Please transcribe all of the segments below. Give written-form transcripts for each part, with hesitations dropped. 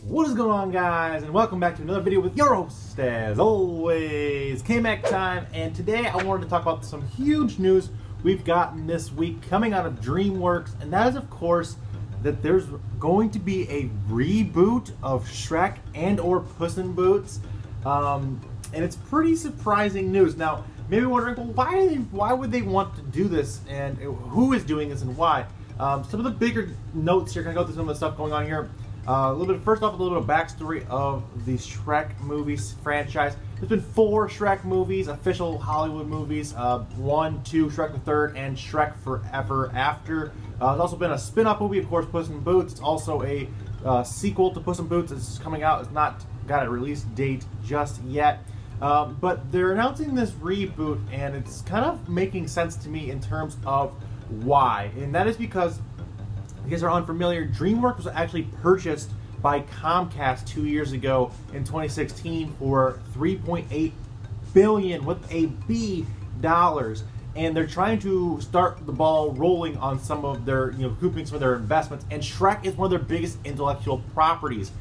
What is going on, guys, and welcome back to another video with your host, as always, K-Mac time. And today I wanted to talk about some huge news we've gotten this week coming out of Dreamworks, and that is, of course, that there's going to be a reboot of Shrek and or Puss and Boots, and it's pretty surprising news. Now, maybe wondering, well, why would they want to do this, and who is doing this, and why? Some of the bigger notes here, kind of go through some of the stuff going on here. First off, a little bit of backstory of the Shrek movies franchise. There's been 4 Shrek movies, official Hollywood movies, 1, 2, Shrek the Third, and Shrek Forever After. There's also been a spin-off movie, of course, Puss and Boots. It's also a sequel to Puss and Boots. It's coming out. It's not got a release date just yet. But they're announcing this reboot, and it's kind of making sense to me in terms of why. And that is because, if you guys are unfamiliar, Dreamworks was actually purchased by Comcast 2 years ago in 2016 for $3.8 billion with a B dollars, and they're trying to start the ball rolling on some of their, recouping some of their investments. And Shrek is one of their biggest intellectual properties,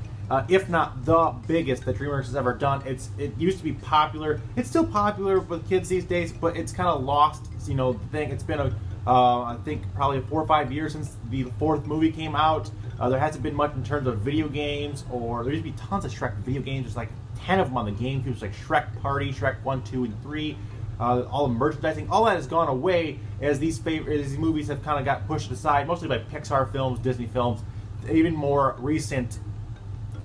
if not the biggest that Dreamworks has ever done. It used to be popular. It's still popular with kids these days, but it's kind of lost, the thing. It's been I think probably 4 or 5 years since the 4th movie came out. There hasn't been much in terms of video games, or there used to be tons of Shrek video games. There's like 10 of them on the GameCube. There's like Shrek Party, Shrek 1, 2, and 3. All the merchandising, all that has gone away as these movies have kind of got pushed aside, mostly by Pixar films, Disney films. Even more recent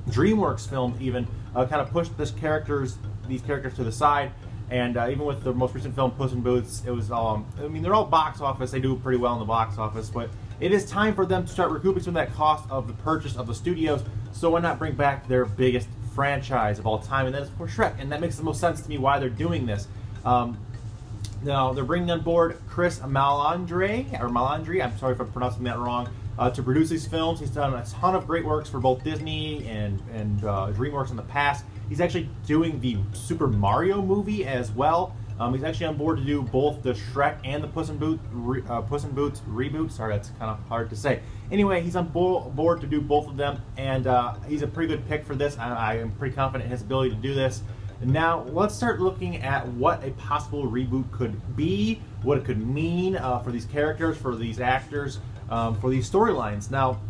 Dreamworks films even kind of pushed these characters to the side. And even with the most recent film, Puss and Boots, it was, they're all box office. They do pretty well in the box office. But it is time for them to start recouping some of that cost of the purchase of the studios. So why not bring back their biggest franchise of all time? And that is, of course, Shrek. And that makes the most sense to me why they're doing this. Now, they're bringing on board Chris Malandri, I'm sorry if I'm pronouncing that wrong, to produce these films. He's done a ton of great works for both Disney and Dreamworks in the past. He's actually doing the Super Mario movie as well. He's actually on board to do both the Shrek and the Puss and Boots reboot. Sorry, that's kind of hard to say. Anyway, he's on board to do both of them, and he's a pretty good pick for this. I am pretty confident in his ability to do this. And now, let's start looking at what a possible reboot could be, what it could mean for these characters, for these actors, for these storylines. Now,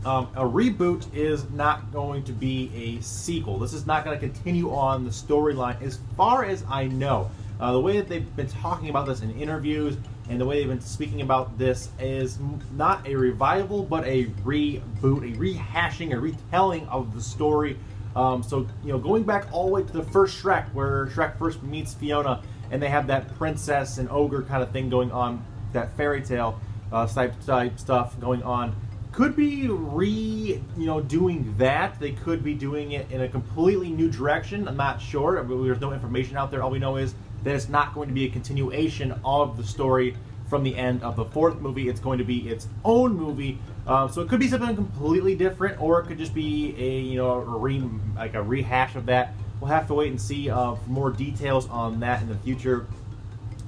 a reboot is not going to be a sequel. This is not going to continue on the storyline as far as I know. The way that they've been talking about this in interviews and the way they've been speaking about this is not a revival, but a reboot, a rehashing, a retelling of the story. So, going back all the way to the first Shrek, where Shrek first meets Fiona, and they have that princess and ogre kind of thing going on, that fairy tale type stuff going on. Could be doing that. They could be doing it in a completely new direction. I'm not sure. There's no information out there. All we know is that it's not going to be a continuation of the story from the end of the 4th movie. It's going to be its own movie. So it could be something completely different, or it could just be a rehash of that. We'll have to wait and see for more details on that in the future.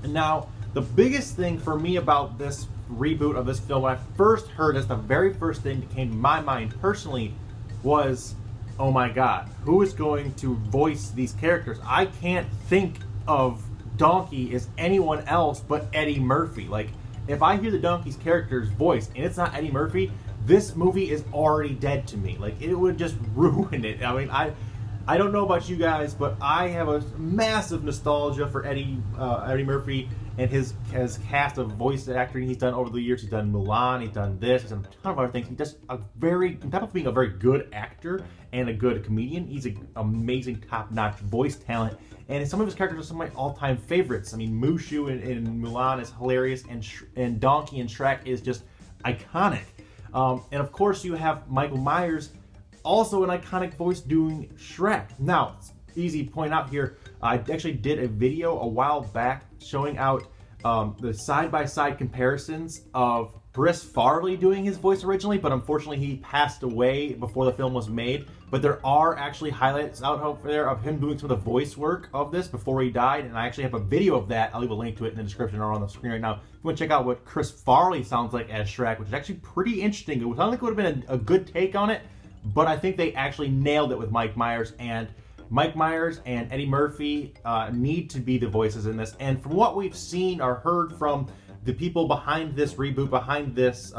And now, the biggest thing for me about this reboot of this film, when I first heard this, the very first thing that came to my mind personally was, oh my god, who is going to voice these characters? I can't think of Donkey as anyone else but Eddie Murphy. Like, if I hear the Donkey's character's voice and it's not Eddie Murphy, this movie is already dead to me. Like, it would just ruin it. I mean, I don't know about you guys, but I have a massive nostalgia for Eddie Murphy and his cast of voice acting he's done over the years. He's done Mulan, he's done this, he's done a ton of other things. He's just on top of being a very good actor and a good comedian, he's an amazing top-notch voice talent. And some of his characters are some of my all-time favorites. I mean, Mushu in Mulan is hilarious, and Donkey in Shrek is just iconic. And of course, you have Michael Myers, also an iconic voice, doing Shrek. Now, it's easy to point out here, I actually did a video a while back showing out the side-by-side comparisons of Chris Farley doing his voice originally, but unfortunately he passed away before the film was made. But there are actually highlights out there of him doing some of the voice work of this before he died, and I actually have a video of that. I'll leave a link to it in the description or on the screen right now. If you want to check out what Chris Farley sounds like as Shrek, which is actually pretty interesting. It sounds like it would have been a good take on it, but I think they actually nailed it with Mike Myers, and Eddie Murphy need to be the voices in this. And from what we've seen or heard from the people behind this reboot, behind this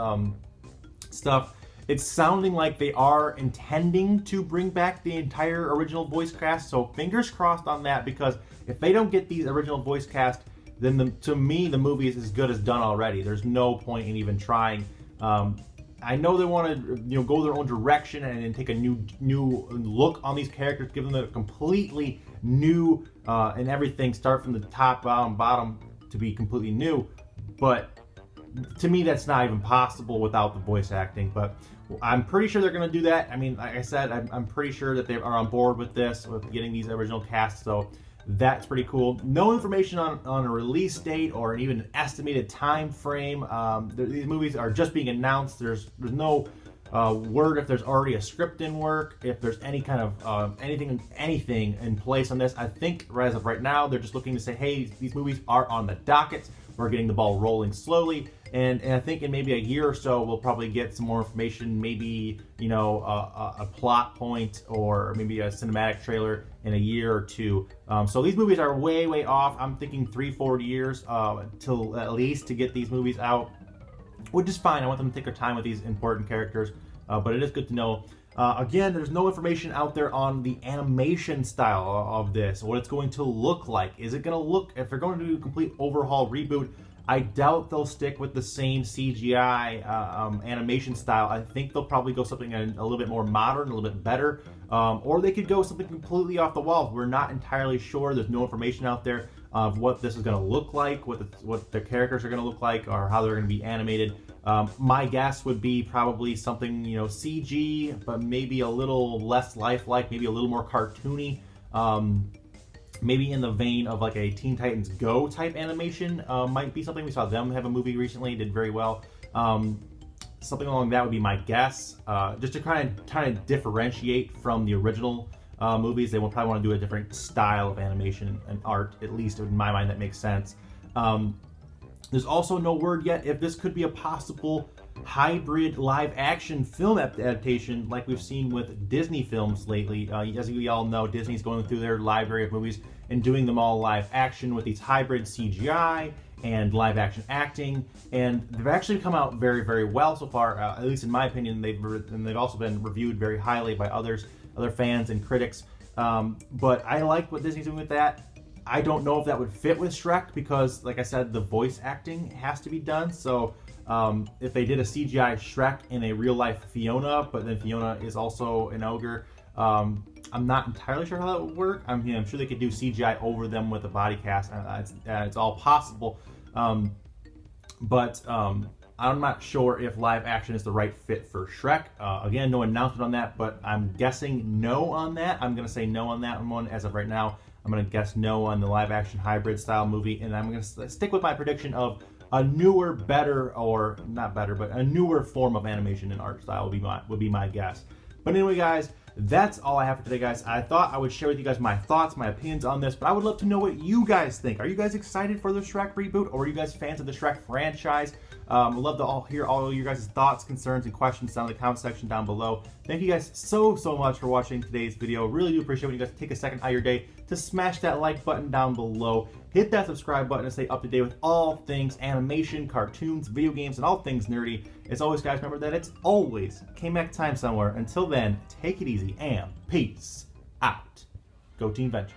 stuff, it's sounding like they are intending to bring back the entire original voice cast. So fingers crossed on that, because if they don't get these original voice cast, then to me the movie is as good as done already. There's no point in even trying. I know they want to go their own direction and take a new look on these characters, give them a completely new and everything, start from the top, bottom to be completely new. But to me, that's not even possible without the voice acting. But I'm pretty sure they're going to do that. I mean, like I said, I'm pretty sure that they are on board with this, with getting these original casts. So that's pretty cool. No information on a release date or even an estimated time frame. These movies are just being announced. There's no word if there's already a script in work, if there's any kind of anything in place on this. I think as of right now, they're just looking to say, hey, these movies are on the docket. We're getting the ball rolling slowly, and I think in maybe a year or so we'll probably get some more information, maybe a plot point or maybe a cinematic trailer in a year or two. So these movies are way off. I'm thinking 3-4 years till at least to get these movies out, which is fine. I want them to take their time with these important characters, but it is good to know. Again, there's no information out there on the animation style of this, what it's going to look like. Is it going to look, if they're going to do a complete overhaul reboot, I doubt they'll stick with the same CGI animation style. I think they'll probably go something a little bit more modern, a little bit better, or they could go something completely off the wall. We're not entirely sure. There's no information out there of what this is going to look like, what the characters are going to look like, or how they're going to be animated. My guess would be probably something, CG, but maybe a little less lifelike, maybe a little more cartoony, maybe in the vein of like a Teen Titans Go type animation. Might be something. We saw them have a movie recently, did very well. Something along that would be my guess, just to kind of differentiate from the original movies. They will probably want to do a different style of animation and art, at least in my mind that makes sense. There's also no word yet if this could be a possible hybrid live-action film adaptation like we've seen with Disney films lately. As we all know, Disney's going through their library of movies and doing them all live-action with these hybrid CGI and live-action acting, and they've actually come out very well so far. At least in my opinion, they've also been reviewed very highly by other fans and critics. But I like what Disney's doing with that. I don't know if that would fit with Shrek because, like I said, the voice acting has to be done. So if they did a CGI Shrek in a real-life Fiona, but then Fiona is also an ogre, I'm not entirely sure how that would work. I'm sure they could do CGI over them with a body cast. It's all possible. But I'm not sure if live action is the right fit for Shrek. Again, no announcement on that, but I'm guessing no on that. I'm going to say no on that one as of right now. I'm going to guess no on the live action hybrid style movie, and I'm going to stick with my prediction of a newer, better, or not better, but a newer form of animation and art style would be my guess. But anyway, guys, that's all I have for today, guys. I thought I would share with you guys my thoughts, my opinions on this, but I would love to know what you guys think. Are you guys excited for the Shrek reboot, or are you guys fans of the Shrek franchise? I'd love to hear all of your guys' thoughts, concerns, and questions down in the comment section down below. Thank you guys so much for watching today's video. Really do appreciate when you guys take a second out of your day to smash that like button down below. Hit that subscribe button to stay up to date with all things animation, cartoons, video games, and all things nerdy. As always, guys, remember that it's always K-Mac time somewhere. Until then, take it easy and peace out. Go Team Venture.